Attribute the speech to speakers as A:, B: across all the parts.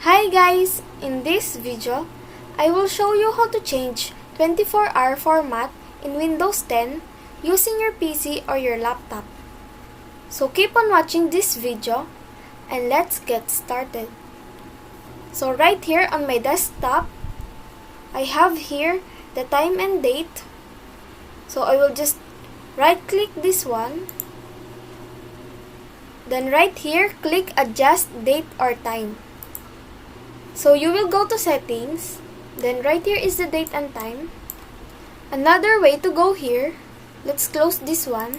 A: Hi guys! In this video, I will show you how to change 24-hour format in Windows 10 using your PC or your laptop. So keep on watching this video and let's get started. So right here on my desktop, I have here the time and date. So I will just right click this one. Then right here, click adjust date or time. So you will go to settings, then right here is the date and time. Another way to go here, let's close this one,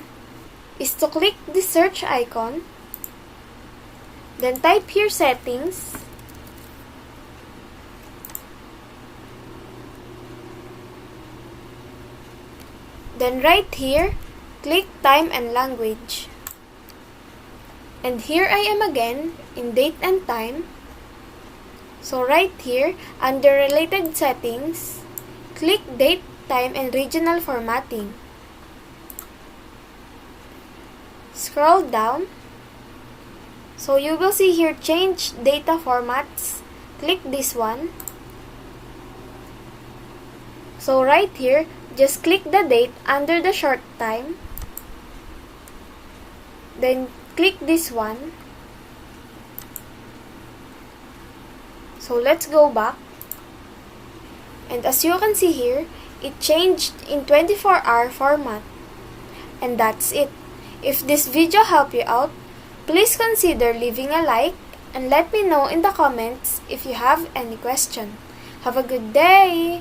A: is to click the search icon, then type here settings, then right here, click time and language. And here I am again in date and time. So right here, under related settings, click date, time, and regional formatting. Scroll down. So you will see here change data formats. Click this one. So right here, just click the date under the short time. Then click this one. So let's go back. And as you can see here, it changed in 24-hour format. And that's it. If this video helped you out, please consider leaving a like and let me know in the comments if you have any question. Have a good day!